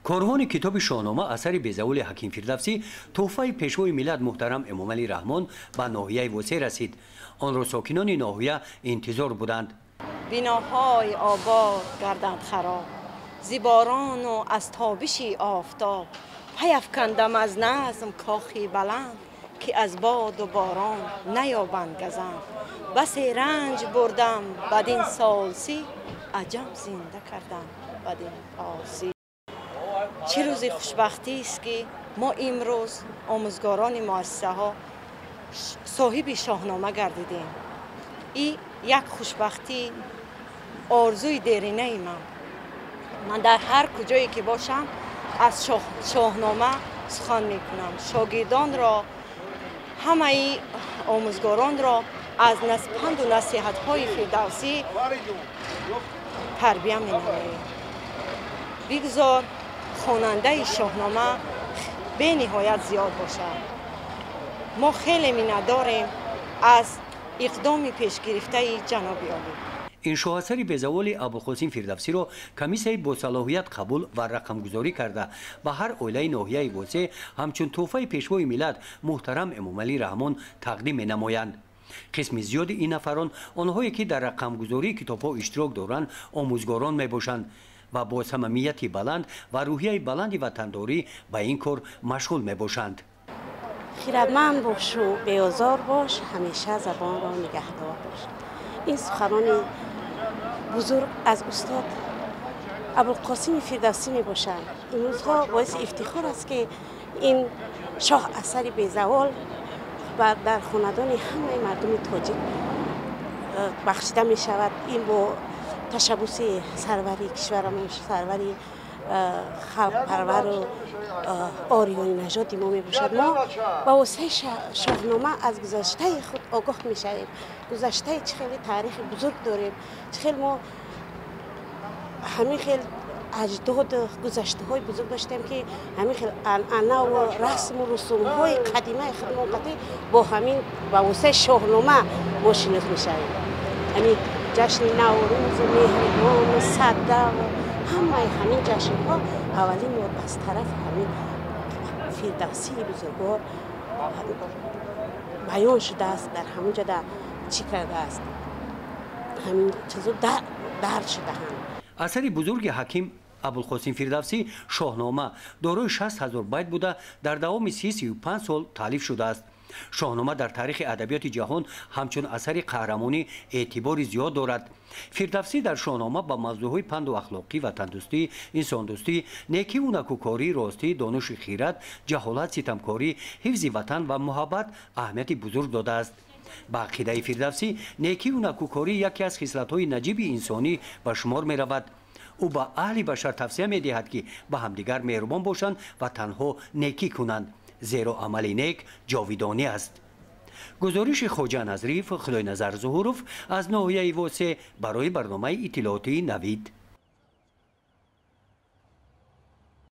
کارهان کتاب شاهنامه اثر بیزاول حکیم فردوسی تحفه پیشوای ملت محترم امامعلی رحمان به ناحیه وسع رسید. آن را ساکنان ناحیه انتظار بودند. بناهای آباد گردند خراب، زیباران و از تابش آفتاب، پیافکندم از نظم کاخی بلند، که از باد و باران نیابند گزند. بسی رنج بردم بدین سالسی، عجم زنده کردم بدین پارسی. چه روز خوشبختی است که ما امروز آموزگاران مؤسسه ها صاحب شاهنامه گردیدیم. این یک خوشبختی آرزوی دیرینه من در هر کجایی که باشم از شاهنامه سخن میکنم. شاگردان را، همه آموزگاران را از پند و نصیحت های فردوسی تربیت می‌نماییم. بگذار خواننده شاهنامه به نهایت زیاد باشد. ما خیلی می‌نداریم از اقدام پیش گرفته جناب عالی. این شاهاثر بیزاول ابوالقاسم فردوسی را کمیسیون با صلاحیت قبول و رقمگذاری کرده به هر عائله ناحیه وسع همچون تحفه پیشوای ملت محترم امامعلی رحمان تقدیم نمایند. قسم زیاد این نفران آنهایی که در رقمگذاری کتاب‌ها اشتراک دارند آموزگاران میباشند و با صمیمیت بلند و روحیه بلند وطنداری به این کار مشغول میباشند. خیرمند باش و بیازار باش، همیشه زبان را نگهدار باش. این سخنان بزرگ از استاد ابوالقاسم فردوسی می باشند. این روزها باعث افتخار است که این شاه اثر بیزاول و در خاندان همه مردم تاجیک بخشیده می شود. این با تشبوس سروری کشورمون، سروری خلق پرور و آریایی نژاد ما می باشد. ما با واسطه شاهنامه از گذشته خود آگاه می شویم. گذشته چه خیلی تاریخ بزرگ داریم، چه خیلی ما همین خیلی اجداد گذشته های بزرگ داشتیم که همین خیلی عنعنه و رسم و رسوم های قدیمه خدماتی با همین با واسطه شاهنامه ما شناخته می شویم. همین جشن نوروز و مهرگان و صدق همه همین جشن ها اولین بار از طرف همین فردوسی بزرگوار بیان شده است. در همونجا در چی کرده است، همین چیزا درد شده هم. اثر بزرگ حکیم ابوالقاسم فردوسی شاهنامه دارای 60,000 بیت بوده در دوام 35 سال تالیف شده است. شاهنامه در تاریخ ادبیات جهان همچون اثر قهرمانی اعتبار زیاد دارد. فردوسی در شاهنامه با موضوعهای پند و اخلاقی و تندرستی، انسان دوستی، نیکی و نکوکاری، راستی، دانش و خیرات، جهالت، ستمکاری، حفظ وطن و محبت اهمیت بزرگ داده است. با عقیده فردوسی نیکی و نکوکاری یکی از خصلت‌های نجیب انسانی به شمار می رود. او با اهل بشر توصیه می دهد که به همدیگر مهربان باشند و تنها نیکی کنند، زیرا عمل نیک جاودانی است. گزارش خواجه نظریف خدای نظر ظهوروف از ناحیه وسع برای برنامه اطلاعاتی نوید.